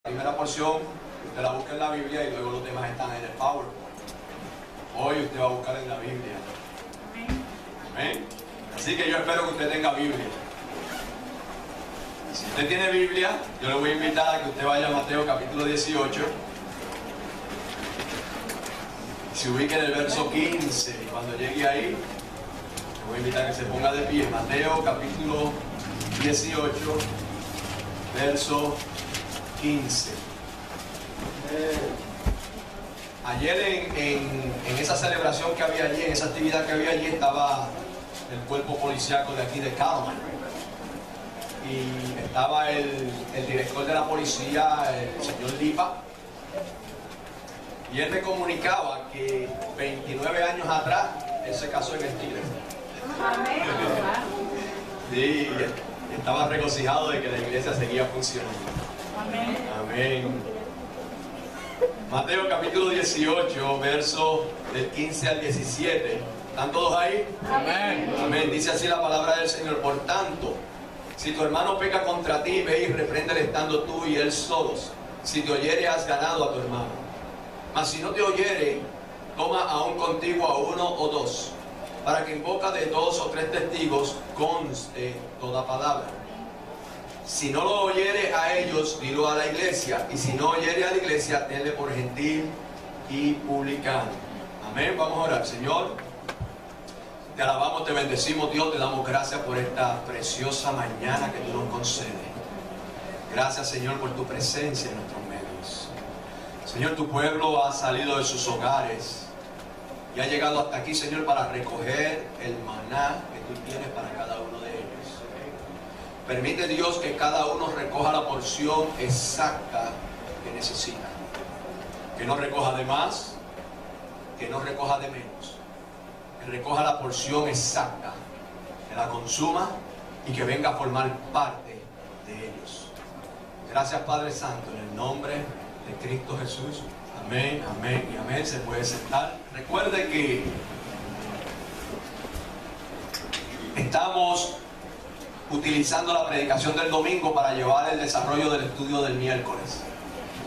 La primera porción, usted la busca en la Biblia y luego los demás están en el PowerPoint. Hoy usted va a buscar en la Biblia. Amén. Así que yo espero que usted tenga Biblia. Si usted tiene Biblia, yo le voy a invitar a que usted vaya a Mateo capítulo 18. Se ubique en el verso 15 y cuando llegue ahí, le voy a invitar a que se ponga de pie. Mateo capítulo 18, verso 15. Ayer en esa celebración que había allí, en esa actividad que había allí, estaba el cuerpo policíaco de aquí de Calamar. Y estaba el director de la policía, el señor Lipa. Y él me comunicaba que 29 años atrás, él se casó en el Tigre. Sí, estaba regocijado de que la iglesia seguía funcionando. Amén. Amén. Mateo capítulo 18, versos del 15 al 17. ¿Están todos ahí? Amén. Amén. Dice así la palabra del Señor. Por tanto, si tu hermano peca contra ti, ve y repréndele estando tú y él solos. Si te oyere, has ganado a tu hermano. Mas si no te oyere, toma aún contigo a uno o dos, para que en boca de 2 o 3 testigos conste toda palabra. Si no lo oyere a ellos, dilo a la iglesia. Y si no oyere a la iglesia, tenle por gentil y publicano. Amén. Vamos a orar. Señor, te alabamos, te bendecimos, Dios. Te damos gracias por esta preciosa mañana que tú nos concedes. Gracias, Señor, por tu presencia en nuestros medios. Señor, tu pueblo ha salido de sus hogares y ha llegado hasta aquí, Señor, para recoger el maná que tú tienes para cada uno de ellos. Permite, Dios, que cada uno recoja la porción exacta que necesita. Que no recoja de más, que no recoja de menos. Que recoja la porción exacta, que la consuma y que venga a formar parte de ellos. Gracias, Padre Santo, en el nombre de Cristo Jesús. Amén, amén y amén. Se puede sentar. Recuerde que estamos utilizando la predicación del domingo para llevar el desarrollo del estudio del miércoles.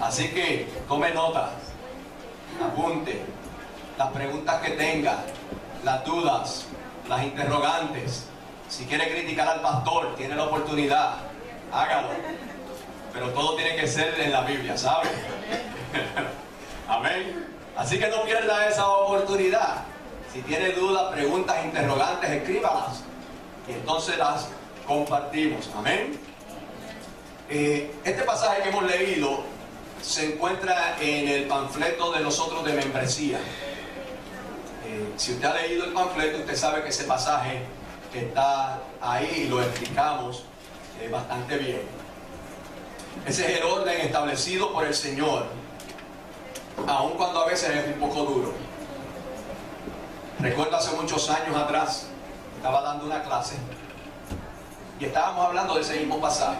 Así que tome nota, apunte las preguntas que tenga, las dudas, las interrogantes. Si quiere criticar al pastor, tiene la oportunidad, hágalo. Pero todo tiene que ser en la Biblia, ¿sabe? Amén. Así que no pierda esa oportunidad. Si tiene dudas, preguntas, interrogantes, escríbalas. Y entonces las compartimos. Amén. Este pasaje que hemos leído se encuentra en el panfleto de nosotros de membresía. Si usted ha leído el panfleto, usted sabe que ese pasaje está ahí y lo explicamos bastante bien. Ese es el orden establecido por el Señor, aun cuando a veces es un poco duro. Recuerdo hace muchos años atrás, estaba dando una clase y estábamos hablando de ese mismo pasaje.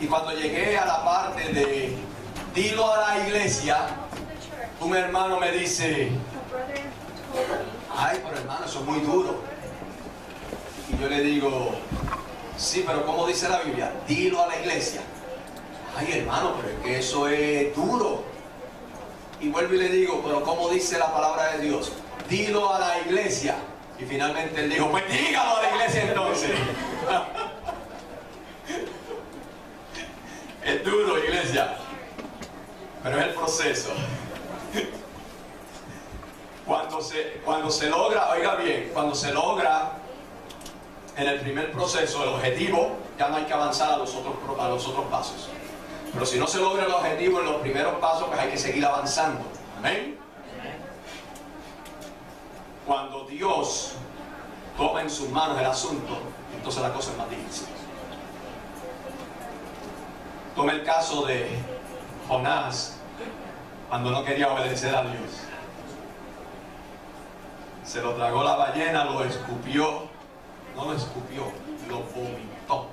Y cuando llegué a la parte de dilo a la iglesia, un hermano me dice: ay, pero hermano, eso es muy duro. Y yo le digo: sí, pero ¿cómo dice la Biblia? Dilo a la iglesia. Ay, hermano, pero es que eso es duro. Y vuelvo y le digo: pero ¿cómo dice la palabra de Dios? Dilo a la iglesia. Y finalmente él dijo: pues dígalo a la iglesia entonces. Es duro, iglesia, pero es el proceso. Cuando se logra, oiga bien, cuando se logra en el primer proceso el objetivo, ya no hay que avanzar a los otros pasos. Pero si no se logra el objetivo en los primeros pasos, pues hay que seguir avanzando. Amén. Cuando Dios toma en sus manos el asunto, entonces la cosa es más difícil. Toma el caso de Jonás, cuando no quería obedecer a Dios. Se lo tragó la ballena, lo escupió. No lo escupió, lo vomitó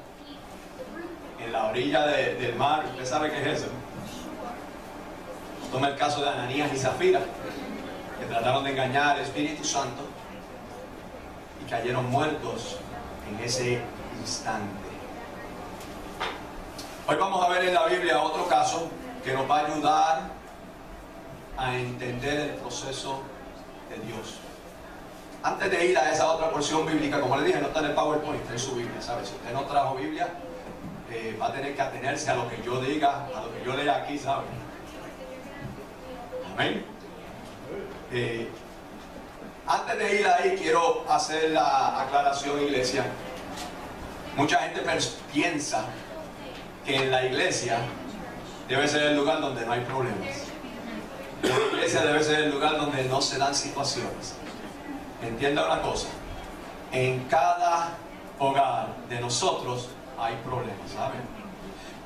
en la orilla del mar. ¿Usted sabe qué es eso? Toma el caso de Ananías y Zafira, que trataron de engañar al Espíritu Santo y cayeron muertos en ese instante. Hoy vamos a ver en la Biblia otro caso que nos va a ayudar a entender el proceso de Dios. Antes de ir a esa otra porción bíblica, como le dije, no está en el PowerPoint, está en su Biblia, ¿sabes? Si usted no trajo Biblia, va a tener que atenerse a lo que yo diga, a lo que yo lea aquí, ¿sabe? Amén. Antes de ir ahí, quiero hacer la aclaración, iglesia. Mucha gente piensa que en la iglesia debe ser el lugar donde no hay problemas. La iglesia debe ser el lugar donde no se dan situaciones. Entienda una cosa, en cada hogar de nosotros hay problemas, ¿saben?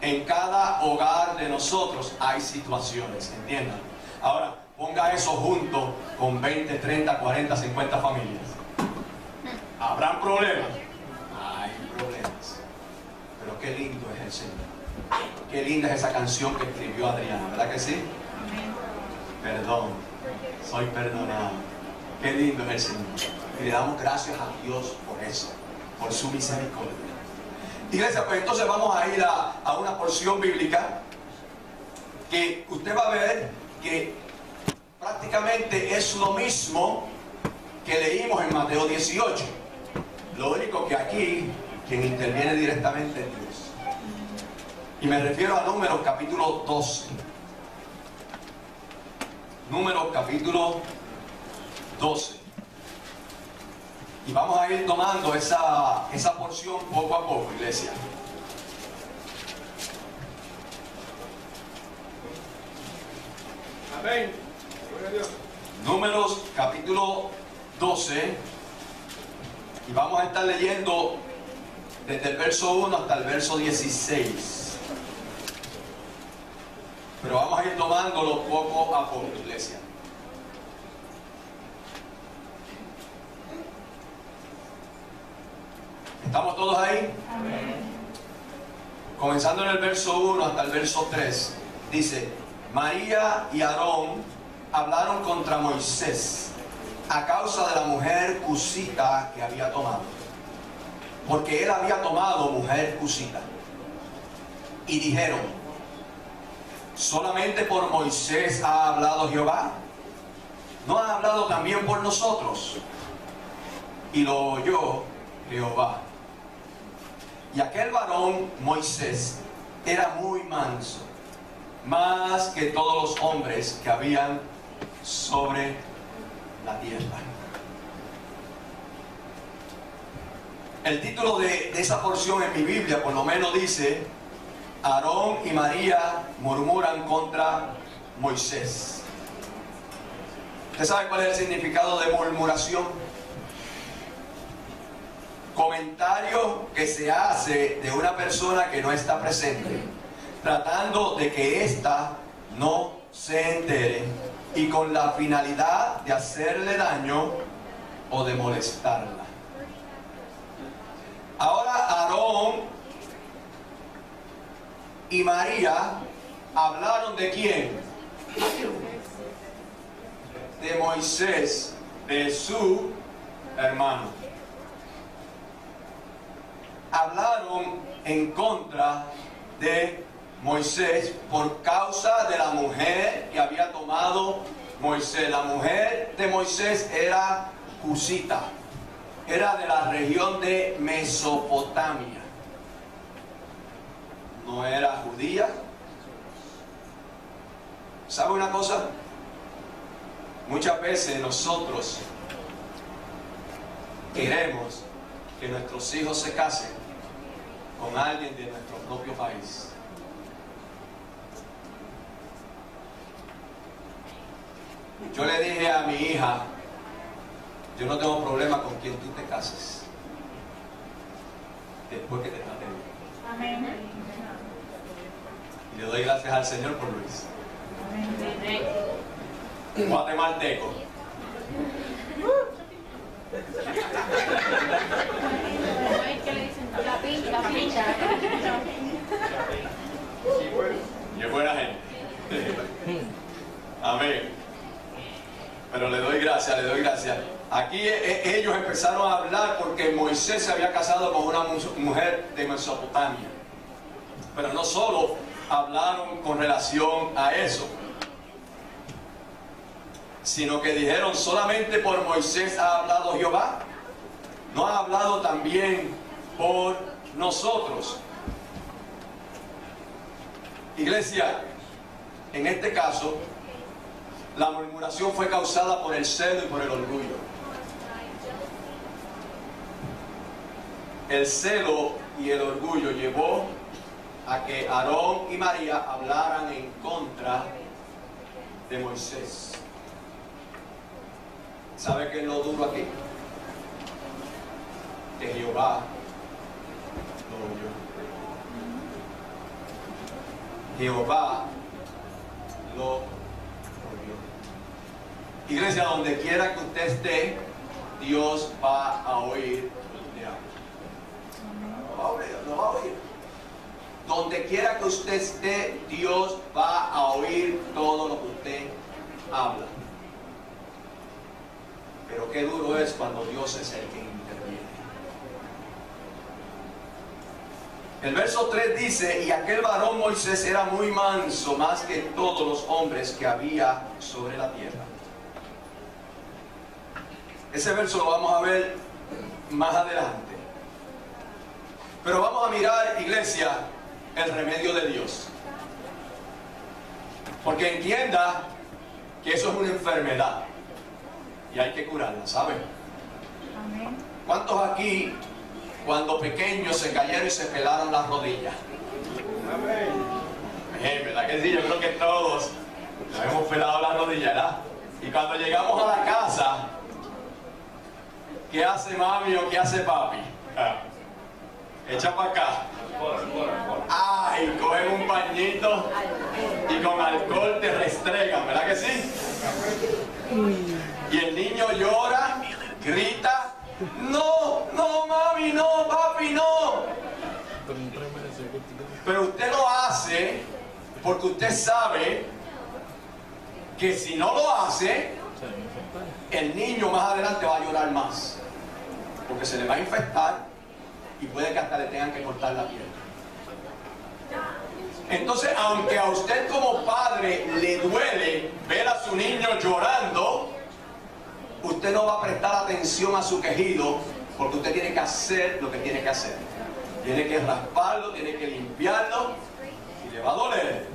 En cada hogar de nosotros hay situaciones, entiendan. Ahora, ponga eso junto con 20, 30, 40, 50 familias. ¿Habrán problemas? Hay problemas. Pero qué lindo es el Señor. Qué linda es esa canción que escribió Adriana, ¿verdad que sí? Perdón, soy perdonado. Qué lindo es el Señor. Y le damos gracias a Dios por eso, por su misericordia. Iglesia, pues entonces vamos a ir a una porción bíblica que usted va a ver que prácticamente es lo mismo que leímos en Mateo 18. Lo único que aquí quien interviene directamente es Dios. Y me refiero a Números capítulo 12. Números capítulo 12. Y vamos a ir tomando esa porción poco a poco, iglesia. Amén. Números capítulo 12. Y vamos a estar leyendo desde el verso 1 hasta el verso 16. Pero vamos a ir tomándolo poco a poco, iglesia. ¿Estamos todos ahí? Amén. Comenzando en el verso 1 hasta el verso 3, dice: María y Aarón hablaron contra Moisés a causa de la mujer cusita que había tomado, porque él había tomado mujer cusita. Y dijeron: ¿solamente por Moisés ha hablado Jehová? ¿No ha hablado también por nosotros? Y lo oyó Jehová. Y aquel varón, Moisés, era muy manso, más que todos los hombres que habían sobre la tierra. El título de esa porción en mi Biblia por lo menos dice: Aarón y María murmuran contra Moisés. ¿Usted sabe cuál es el significado de murmuración? Comentario que se hace de una persona que no está presente, tratando de que ésta no se entere y con la finalidad de hacerle daño o de molestarla. Ahora Aarón y María hablaron ¿de quién? De Moisés, de su hermano. Hablaron en contra de Moisés por causa de la mujer que había tomado Moisés. La mujer de Moisés era cusita, era de la región de Mesopotamia. No era judía. ¿Sabe una cosa? Muchas veces nosotros queremos que nuestros hijos se casen con alguien de nuestro propio país. Yo le dije a mi hija: yo no tengo problema con quien tú te cases, después que te trate bien. Amén. Y le doy gracias al Señor por Luis. Amén. Guatemalteco. La pincha. Qué buena gente. Amén. Pero le doy gracias, le doy gracias. Aquí ellos empezaron a hablar porque Moisés se había casado con una mujer de Mesopotamia. Pero no solo hablaron con relación a eso, sino que dijeron: solamente por Moisés ha hablado Jehová, ¿no ha hablado también por nosotros? Iglesia, en este caso, la murmuración fue causada por el celo y por el orgullo. El celo y el orgullo llevó a que Aarón y María hablaran en contra de Moisés. ¿Sabe qué es lo duro aquí? Que Jehová lo oyó. Jehová lo oyó. Iglesia, donde quiera que usted esté, Dios va a oír lo que usted habla. Lo va a oír. Donde quiera que usted esté, Dios va a oír todo lo que usted habla. Pero qué duro es cuando Dios es el que interviene. El verso 3 dice: y aquel varón Moisés era muy manso, más que todos los hombres que había sobre la tierra. Ese verso lo vamos a ver más adelante. Pero vamos a mirar, iglesia, el remedio de Dios. Porque entienda que eso es una enfermedad y hay que curarla, ¿saben? Amén. ¿Cuántos aquí, cuando pequeños, se cayeron y se pelaron las rodillas? Amén. ¿Verdad que sí? Yo creo que todos nos hemos pelado las rodillas, ¿verdad? Y cuando llegamos a la casa, ¿qué hace mami o qué hace papi? Echa para acá. Ay, cogen un pañito y con alcohol te restregan, ¿verdad que sí? Y el niño llora, grita: no, no mami, no, papi, no. Pero usted lo hace porque usted sabe que si no lo hace, el niño más adelante va a llorar más, porque se le va a infectar y puede que hasta le tengan que cortar la piel. Entonces, aunque a usted como padre le duele ver a su niño llorando, usted no va a prestar atención a su quejido, porque usted tiene que hacer lo que tiene que hacer. Tiene que rasparlo, tiene que limpiarlo y le va a doler.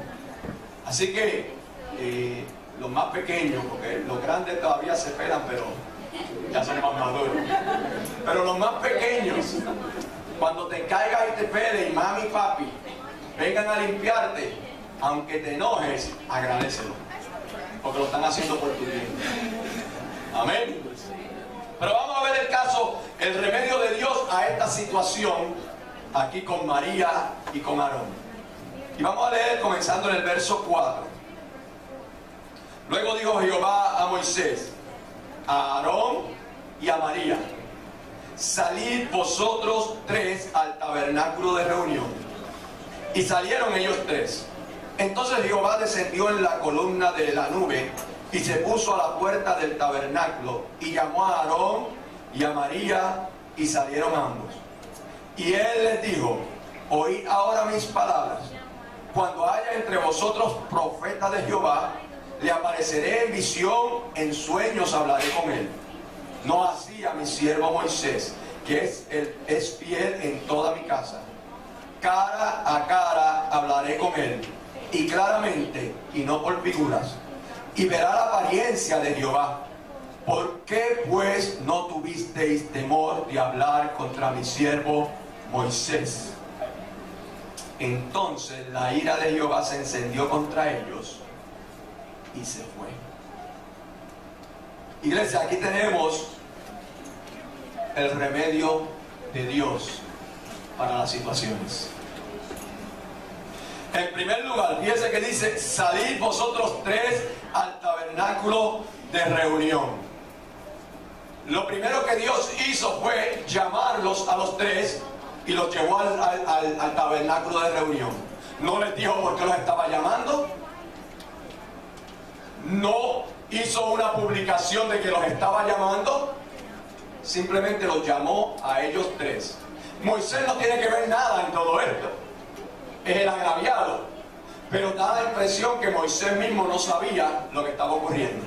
Así que los más pequeños, porque los grandes todavía se pelan, pero ya son más maduros. Pero los más pequeños, cuando te caigas y te peles y mami y papi vengan a limpiarte, aunque te enojes, agradécelo, porque lo están haciendo por tu bien. Amén. Pero vamos a ver el caso, el remedio de Dios a esta situación, aquí con María y con Aarón. Y vamos a leer comenzando en el verso 4. Luego dijo Jehová a Moisés, a Aarón y a María: salid vosotros tres al tabernáculo de reunión. Y salieron ellos tres. Entonces Jehová descendió en la columna de la nube y se puso a la puerta del tabernáculo y llamó a Aarón y a María, y salieron ambos. Y él les dijo: oíd ahora mis palabras. Cuando haya entre vosotros profeta de Jehová, le apareceré en visión, en sueños hablaré con él. No así a mi siervo Moisés, que es fiel en toda mi casa. Cara a cara hablaré con él, y claramente, y no por figuras, y verá la apariencia de Jehová. ¿Por qué pues no tuvisteis temor de hablar contra mi siervo Moisés? Entonces la ira de Jehová se encendió contra ellos y se fue. Iglesia, aquí tenemos el remedio de Dios para las situaciones. En primer lugar, fíjense que dice: salid vosotros tres al tabernáculo de reunión. Lo primero que Dios hizo fue llamarlos a los tres y los llevó al tabernáculo de reunión. No les dijo por qué los estaba llamando. No hizo una publicación de que los estaba llamando. Simplemente los llamó a ellos tres. Moisés no tiene que ver nada en todo esto. es el agraviado. Pero da la impresión que Moisés mismo no sabía lo que estaba ocurriendo.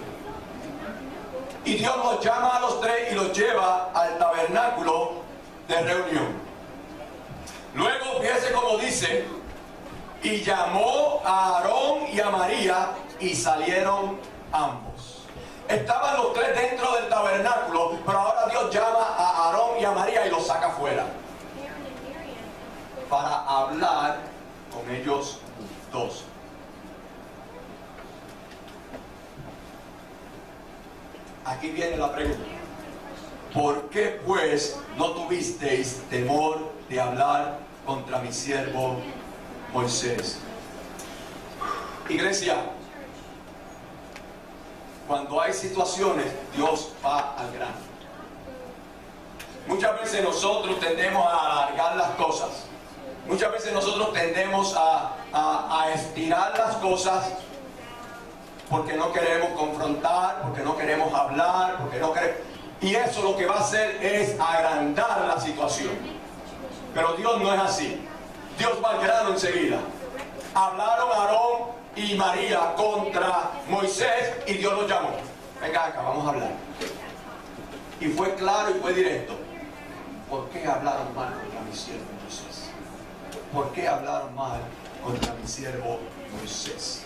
Y Dios los llama a los tres y los lleva al tabernáculo de reunión. Luego, fíjese cómo dice, y llamó a Aarón y a María y salieron ambos. Estaban los tres dentro del tabernáculo, pero ahora Dios llama a Aarón y a María y los saca afuera para hablar con ellos dos. Aquí viene la pregunta: ¿por qué pues no tuvisteis temor de hablar contra mi siervo Moisés? Iglesia, cuando hay situaciones, Dios va al grano. Muchas veces nosotros tendemos a alargar las cosas. Muchas veces nosotros tendemos a estirar las cosas porque no queremos confrontar, porque no queremos hablar, porque no queremos... Y eso lo que va a hacer es agrandar la situación. Pero Dios no es así. Dios va al grano enseguida. Hablaron Aarón y María contra Moisés y Dios los llamó. Venga acá, vamos a hablar. Y fue claro y fue directo. ¿Por qué hablaron mal contra mi siervo Moisés? ¿Por qué hablaron mal contra mi siervo Moisés?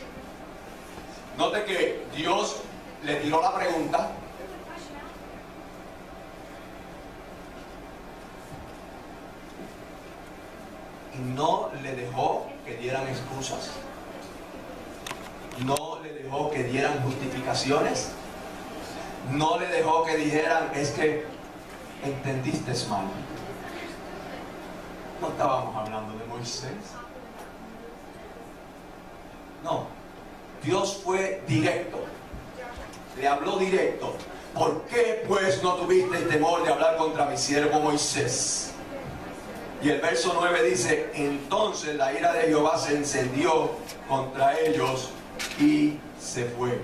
Note que Dios le tiró la pregunta. Y no le dejó que dieran excusas. No le dejó que dieran justificaciones. No le dejó que dijeran, es que entendiste mal. No estábamos hablando de Moisés. No. Dios fue directo. Le habló directo. ¿Por qué pues no tuviste el temor de hablar contra mi siervo Moisés? Y el verso 9 dice, entonces la ira de Jehová se encendió contra ellos y se fue.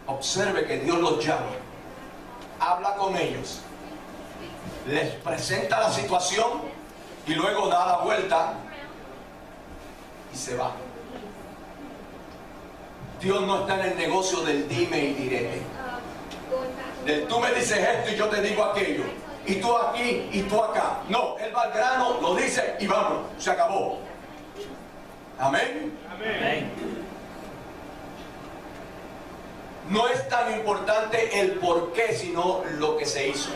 Observe que Dios los llama, habla con ellos, les presenta la situación y luego da la vuelta y se va. Dios no está en el negocio del dime y direte. Del tú me dices esto y yo te digo aquello. Y tú aquí y tú acá. No, Él va al grano, lo dice y vamos. Se acabó. Amén. Amén. No es tan importante el por qué, sino lo que se hizo.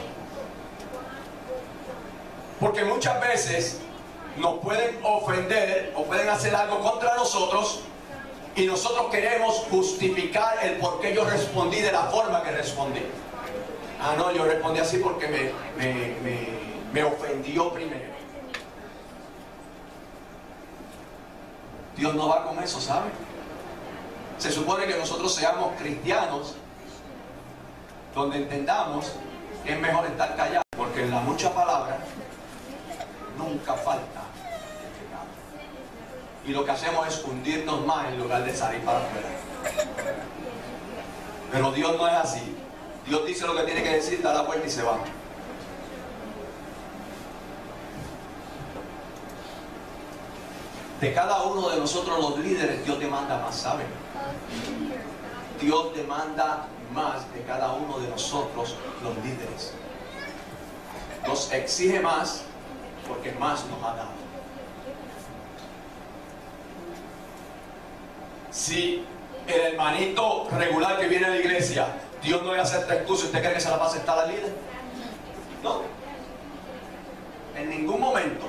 Porque muchas veces nos pueden ofender o pueden hacer algo contra nosotros y nosotros queremos justificar el por qué yo respondí de la forma que respondí. Ah, no, yo respondí así porque me ofendió primero. Dios no va con eso, ¿sabe? Se supone que nosotros seamos cristianos donde entendamos que es mejor estar callados, porque en la mucha palabra nunca falta el pecado. Y lo que hacemos es hundirnos más en lugar de salir para afuera. Pero Dios no es así. Dios dice lo que tiene que decir, da la vuelta y se va. De cada uno de nosotros los líderes, Dios demanda más, ¿saben? Dios demanda más de cada uno de nosotros los líderes. Nos exige más porque más nos ha dado. Si el hermanito regular que viene a la iglesia, Dios no le acepta excusa, ¿usted cree que se la va a aceptar al líder? No. En ningún momento.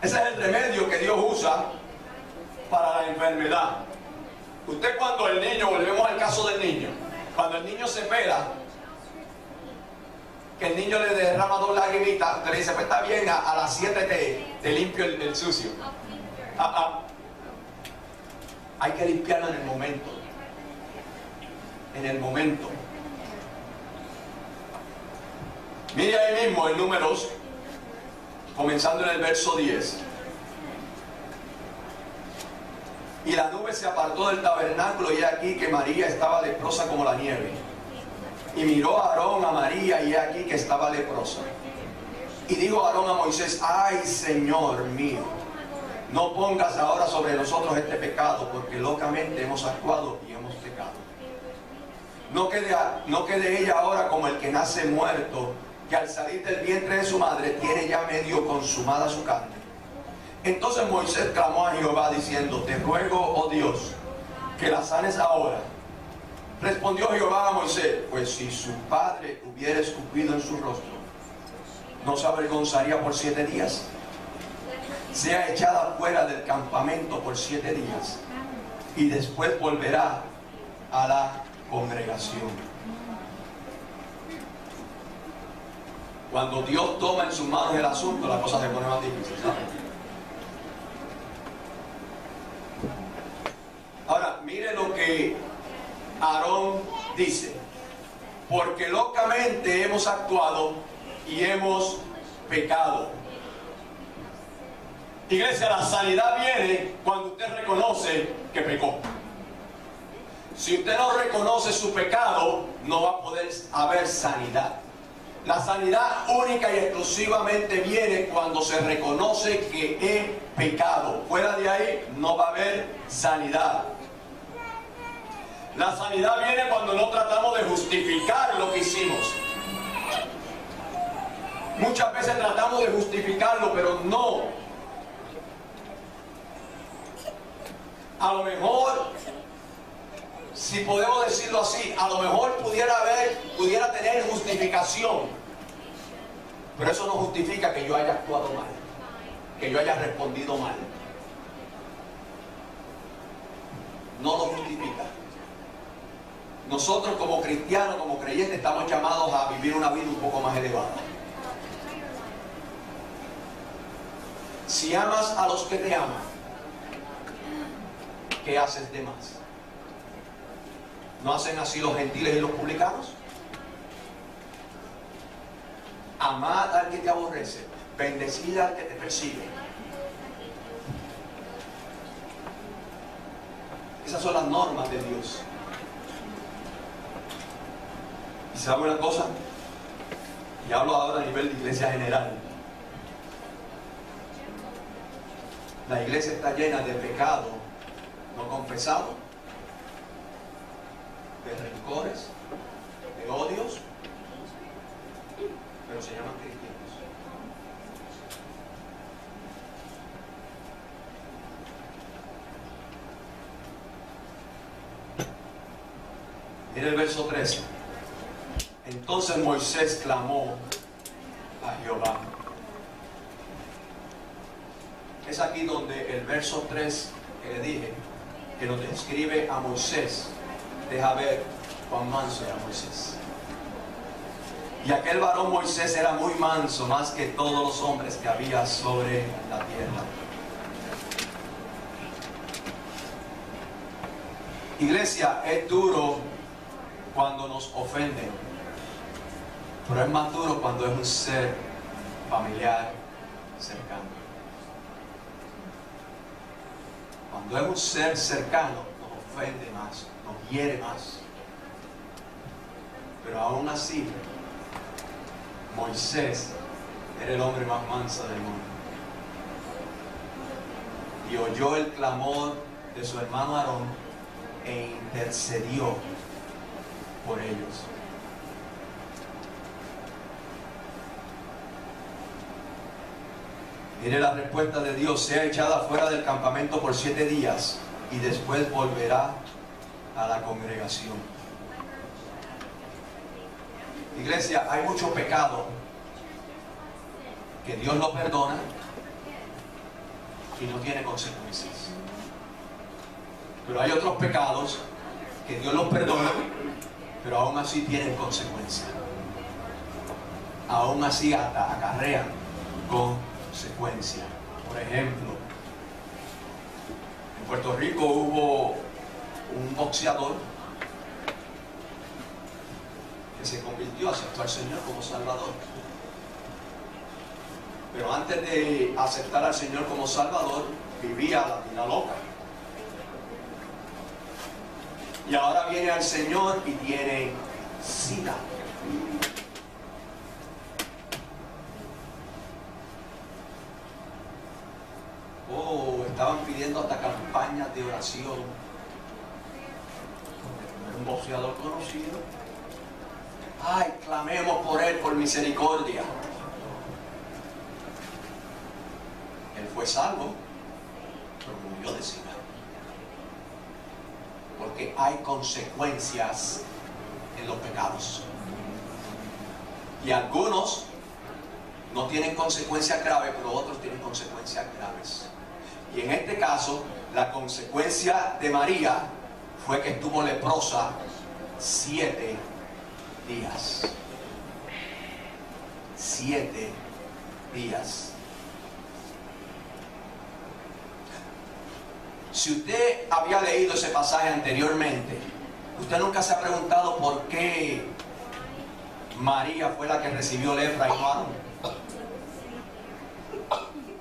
Ese es el remedio que Dios usa para la enfermedad. Usted cuando el niño, volvemos al caso del niño, cuando el niño se pela, que el niño le derrama 2 lagrimitas, usted le dice, pues está bien, a las 7 te limpio el sucio. Hay que limpiarlo en el momento. En el momento. Mire ahí mismo en Números, comenzando en el verso 10. Y la nube se apartó del tabernáculo y he aquí que María estaba leprosa como la nieve. Y miró a Aarón a María y he aquí que estaba leprosa. Y dijo Aarón a Moisés: ay, Señor mío, no pongas ahora sobre nosotros este pecado, porque locamente hemos actuado y hemos pecado. No quede ella ahora como el que nace muerto, que al salir del vientre de su madre tiene ya medio consumada su carne. Entonces Moisés clamó a Jehová diciendo: te ruego, oh Dios, que la sanes ahora. Respondió Jehová a Moisés: pues si su padre hubiera escupido en su rostro, ¿no se avergonzaría por 7 días? Sea echada fuera del campamento por 7 días, y después volverá a la congregación. Cuando Dios toma en sus manos el asunto, la cosa se pone más difícil, ¿sabes? Ahora, mire lo que Aarón dice: porque locamente hemos actuado y hemos pecado. Iglesia, la sanidad viene cuando usted reconoce que pecó. Si usted no reconoce su pecado, no va a poder haber sanidad. La sanidad única y exclusivamente viene cuando se reconoce que he pecado. Fuera de ahí no va a haber sanidad. La sanidad viene cuando no tratamos de justificar lo que hicimos. Muchas veces tratamos de justificarlo, pero no. A lo mejor, si podemos decirlo así, a lo mejor pudiera tener justificación, pero eso no justifica que yo haya actuado mal, que yo haya respondido mal. No lo justifica. Nosotros como cristianos, como creyentes, estamos llamados a vivir una vida un poco más elevada. Si amas a los que te aman, ¿qué haces de más? ¿No hacen así los gentiles y los publicanos? Amad al que te aborrece, bendecid al que te persigue. Esas son las normas de Dios. ¿Y sabe una cosa? Y hablo ahora a nivel de iglesia general. La iglesia está llena de pecado no confesado, de rencores, de odios, pero se llaman cristianos. Mira el verso 13. Entonces Moisés clamó a Jehová. Es aquí donde el verso 3 que le dije, que nos describe a Moisés, deja ver cuán manso era Moisés. Y aquel varón Moisés era muy manso, más que todos los hombres que había sobre la tierra. Iglesia, es duro cuando nos ofenden, pero es más duro cuando es un ser familiar cercano. Cuando es un ser cercano, nos ofende más, nos hiere más. Pero aún así, Moisés era el hombre más manso del mundo. Y oyó el clamor de su hermano Aarón e intercedió por ellos. Mire la respuesta de Dios: sea echada fuera del campamento por 7 días y después volverá a la congregación. Iglesia, hay mucho pecado que Dios lo perdona y no tiene consecuencias. Pero hay otros pecados que Dios los perdona, pero aún así tienen consecuencias. Aún así acarrean consecuencias. Por ejemplo, en Puerto Rico hubo un boxeador que se convirtió, aceptó al Señor como Salvador. Pero antes de aceptar al Señor como Salvador, vivía la vida loca. Y ahora viene al Señor y tiene SIDA. Oh, estaban pidiendo hasta campañas de oración. Un boxeador conocido. Ay, clamemos por él, por misericordia. Él fue salvo, pero murió de sida. Porque hay consecuencias en los pecados. Y algunos no tienen consecuencias graves, pero otros tienen consecuencias graves. Y en este caso, la consecuencia de María fue que estuvo leprosa 7 días. 7 días. Si usted había leído ese pasaje anteriormente, usted nunca se ha preguntado por qué María fue la que recibió lepra y no Aarón.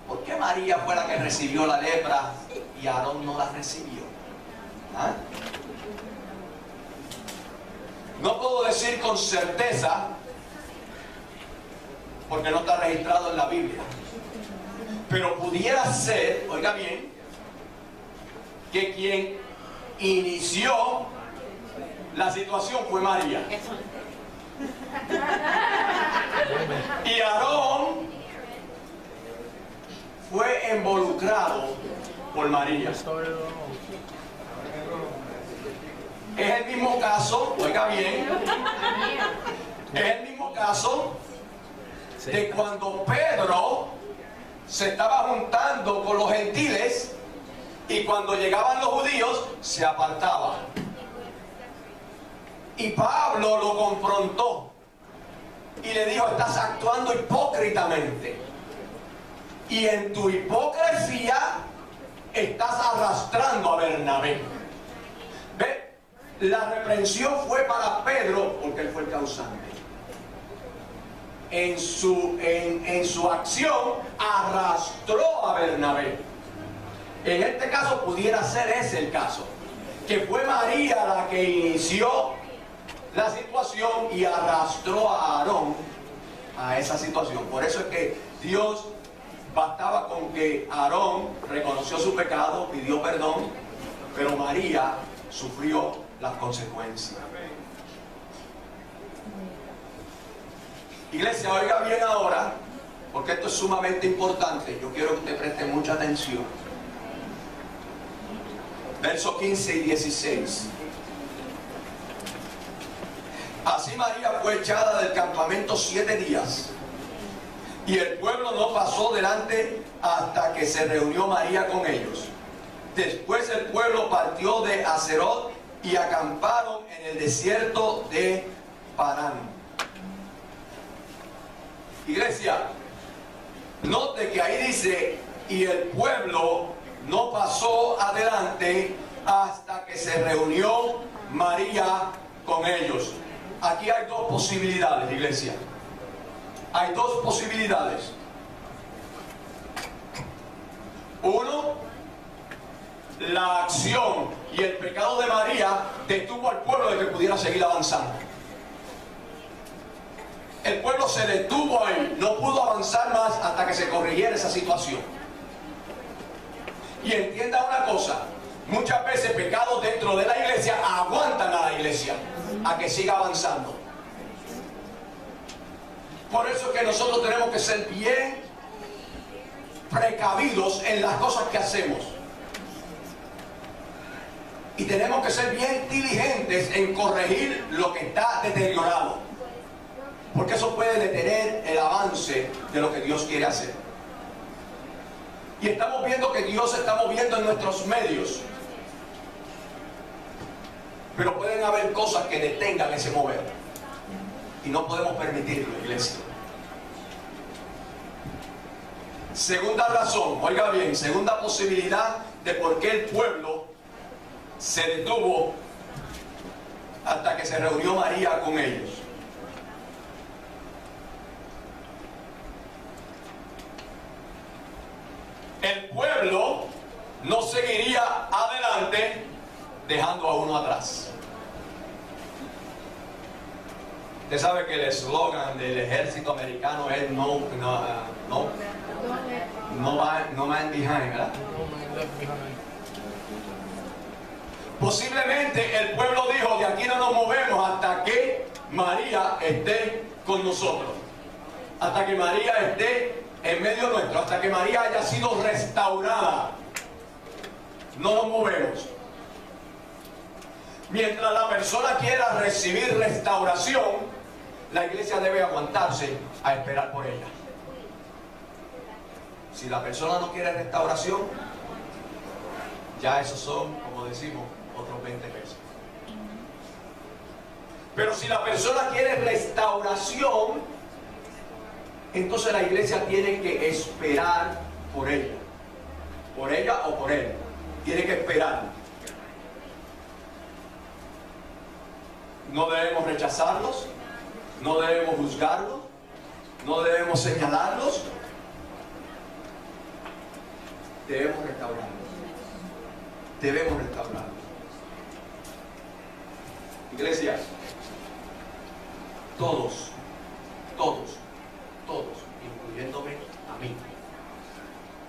¿Por qué María fue la que recibió la lepra y Aarón no la recibió? ¿Ah? No puedo decir con certeza, porque no está registrado en la Biblia, pero pudiera ser, oiga bien, que quien inició la situación fue María. Y Aarón fue involucrado por María. Es el mismo caso, oiga bien, es el mismo caso de cuando Pedro se estaba juntando con los gentiles y cuando llegaban los judíos se apartaba. Y Pablo lo confrontó y le dijo: estás actuando hipócritamente y en tu hipocresía estás arrastrando a Bernabé. ¿Ve? La reprensión fue para Pedro porque él fue el causante. En su acción arrastró a Bernabé. En este caso pudiera ser ese el caso, que fue María la que inició la situación y arrastró a Aarón a esa situación. Por eso es que Dios bastaba con que Aarón reconoció su pecado, pidió perdón, pero María sufrió las consecuencias. Iglesia, oiga bien ahora, porque esto es sumamente importante. Yo quiero que usted preste mucha atención. Versos 15 y 16. Así María fue echada del campamento 7 días, y el pueblo no pasó delante hasta que se reunió María con ellos. Después el pueblo partió de Hazerot y acamparon en el desierto de Parán. Iglesia, note que ahí dice: y el pueblo no pasó adelante hasta que se reunió María con ellos. Aquí hay dos posibilidades, iglesia. Hay dos posibilidades. Uno, la acción y el pecado de María detuvo al pueblo de que pudiera seguir avanzando. El pueblo se detuvo ahí, no pudo avanzar más hasta que se corrigiera esa situación. Y entienda una cosa: muchas veces pecados dentro de la iglesia aguantan a la iglesia a que siga avanzando. Por eso es que nosotros tenemos que ser bien precavidos en las cosas que hacemos. Y tenemos que ser bien diligentes en corregir lo que está deteriorado, porque eso puede detener el avance de lo que Dios quiere hacer. Y estamos viendo que Dios se está moviendo en nuestros medios, pero pueden haber cosas que detengan ese mover, y no podemos permitirlo, iglesia. Segunda razón, oiga bien, segunda posibilidad de por qué el pueblo se detuvo hasta que se reunió María con ellos. El pueblo no seguiría adelante dejando a uno atrás. Usted sabe que el eslogan del ejército americano es no No mind behind, ¿verdad? No mind left behind. Posiblemente el pueblo dijo, de aquí no nos movemos hasta que María esté con nosotros. Hasta que María esté en medio nuestro, hasta que María haya sido restaurada. No nos movemos. Mientras la persona quiera recibir restauración, la iglesia debe aguantarse a esperar por ella. Si la persona no quiere restauración, ya esos son, como decimos, otros 20 pesos. Pero si la persona quiere restauración, entonces la iglesia tiene que esperar por ella. Por ella o por él. Tiene que esperar. No debemos rechazarlos, no debemos juzgarlos, no debemos señalarlos. Debemos restaurarlos. Debemos restaurarlos. Iglesia, todos, incluyéndome a mí,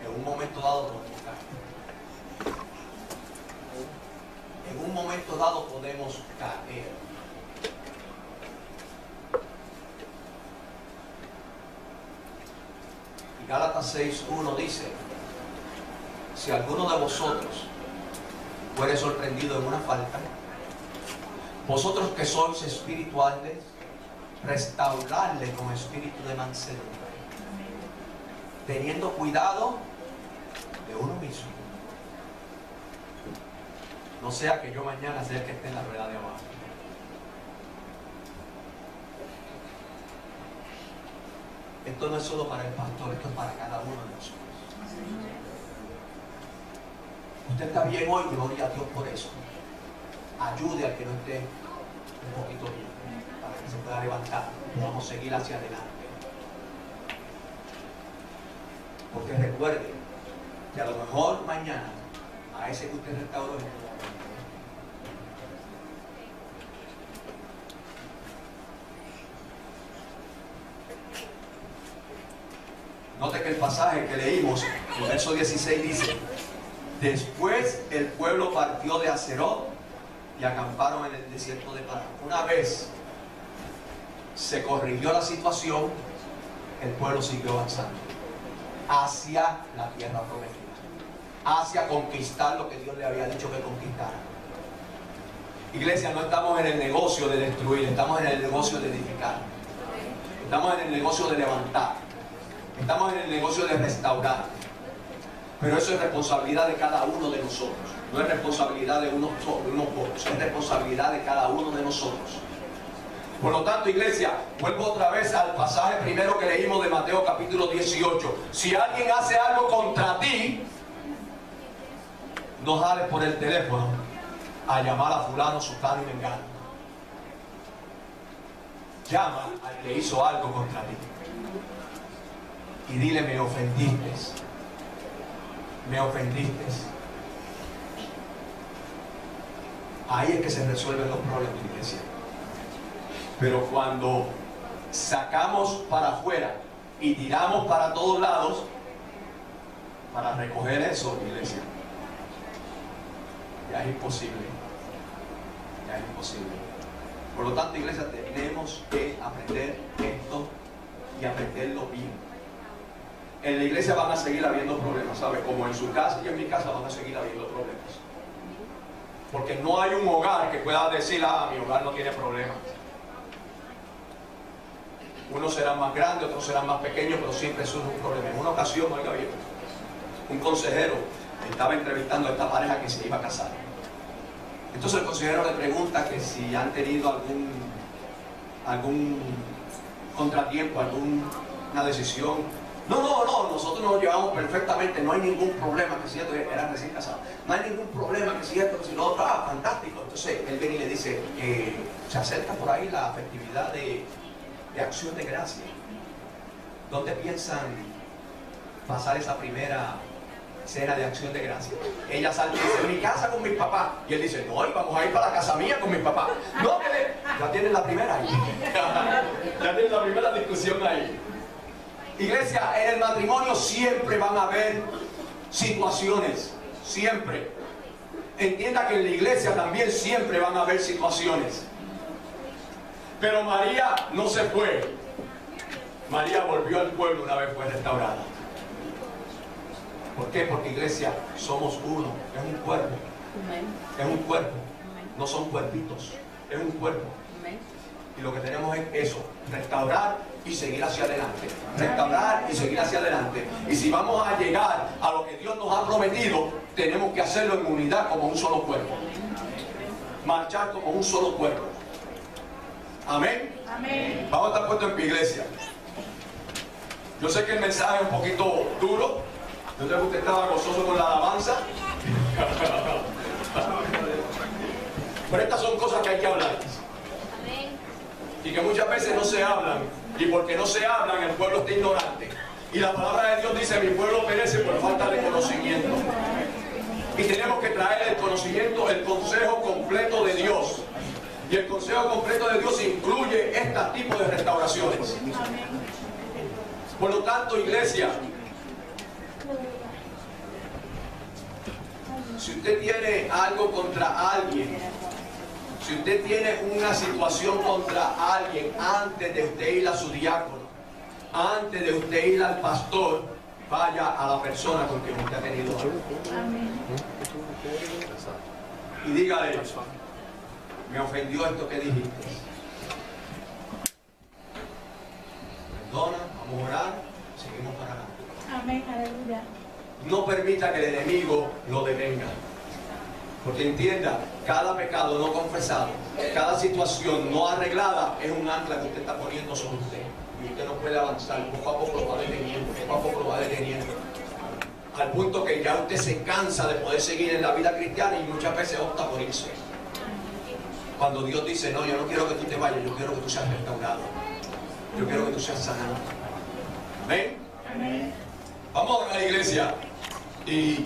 en un momento dado podemos caer. En un momento dado podemos caer. Y Gálatas 6:1 dice: si alguno de vosotros fuere sorprendido en una falta, vosotros que sois espirituales, restaurarle con espíritu de mansedumbre, teniendo cuidado de uno mismo. No sea que yo mañana sea el que esté en la rueda de abajo. Esto no es solo para el pastor, esto es para cada uno de nosotros. Usted está bien hoy, gloria a Dios por eso. Ayude al que no esté un poquito bien, para que se pueda levantar y podamos seguir hacia adelante. Porque recuerde que a lo mejor mañana a ese que usted restauró note que el pasaje que leímos, el verso 16 dice: después el pueblo partió de Hazerot y acamparon en el desierto de Parán. Una vez se corrigió la situación, el pueblo siguió avanzando hacia la tierra prometida, hacia conquistar lo que Dios le había dicho que conquistara. Iglesia, no estamos en el negocio de destruir, estamos en el negocio de edificar. Estamos en el negocio de levantar. Estamos en el negocio de restaurar. Pero eso es responsabilidad de cada uno de nosotros. No es responsabilidad de unos pocos, es responsabilidad de cada uno de nosotros. Por lo tanto, iglesia, vuelvo otra vez al pasaje primero que leímos de Mateo capítulo 18. Si alguien hace algo contra ti, no jales por el teléfono a llamar a fulano, sultano y mengano. Llama al que hizo algo contra ti y dile: me ofendiste, me ofendiste. Ahí es que se resuelven los problemas, iglesia. Pero cuando sacamos para afuera y tiramos para todos lados para recoger eso, iglesia, ya es imposible. Ya es imposible. Por lo tanto, iglesia, tenemos que aprender esto y aprenderlo bien. En la iglesia van a seguir habiendo problemas, ¿sabe? Como en su casa y en mi casa van a seguir habiendo problemas. Porque no hay un hogar que pueda decir: ah, mi hogar no tiene problemas. Unos serán más grandes, otros serán más pequeños, pero siempre surge un problema. En una ocasión, oiga bien, un consejero estaba entrevistando a esta pareja que se iba a casar. Entonces el consejero le pregunta que si han tenido algún contratiempo, alguna decisión. No, nosotros nos llevamos perfectamente, no hay ningún problema, que si esto, eran recién casados, no hay ningún problema, que si esto, que si lo otro, fantástico. Entonces él viene y le dice: se acerca por ahí la festividad de Acción de Gracia. ¿Dónde piensan pasar esa primera cena de Acción de Gracia? Ella sale y dice: en mi casa con mis papás. Y él dice: no, vamos a ir para la casa mía con mis papás. No, ya tienen la primera ahí. Ya tienen la primera discusión ahí. Iglesia, en el matrimonio siempre van a haber situaciones, siempre. Entienda que en la iglesia también siempre van a haber situaciones. Pero María no se fue. María volvió al pueblo una vez fue restaurada. ¿Por qué? Porque iglesia, somos uno, es un cuerpo. Es un cuerpo, no son cuerpitos, es un cuerpo. Y lo que tenemos es eso, restaurar y seguir hacia adelante. Restaurar y seguir hacia adelante. Y si vamos a llegar a lo que Dios nos ha prometido, tenemos que hacerlo en unidad como un solo cuerpo. Marchar como un solo cuerpo. Amén. Amén. Vamos a estar puestos en pie, iglesia. Yo sé que el mensaje es un poquito duro. Yo sé que usted estaba gozoso con la alabanza. Pero estas son cosas que hay que hablar. Y que muchas veces no se hablan. Y porque no se hablan, el pueblo está ignorante. Y la palabra de Dios dice: mi pueblo perece por falta de conocimiento. Y tenemos que traer el conocimiento, el consejo completo de Dios. Y el consejo completo de Dios incluye este tipo de restauraciones. Por lo tanto, iglesia, si usted tiene algo contra alguien, si usted tiene una situación contra alguien, antes de usted ir a su diácono, antes de usted ir al pastor, vaya a la persona con quien usted ha tenido algo. Y dígale: me ofendió esto que dijiste. Perdona, vamos a orar, seguimos para adelante. Amén, aleluya. No permita que el enemigo lo detenga. Porque entienda, cada pecado no confesado, cada situación no arreglada es un ancla que usted está poniendo sobre usted. Y usted no puede avanzar, poco a poco lo va deteniendo, poco a poco lo va deteniendo. Al punto que ya usted se cansa de poder seguir en la vida cristiana y muchas veces opta por irse. Cuando Dios dice: no, yo no quiero que tú te vayas, yo quiero que tú seas restaurado. Yo quiero que tú seas sanado. Amén. Amén. Vamos a la iglesia. Y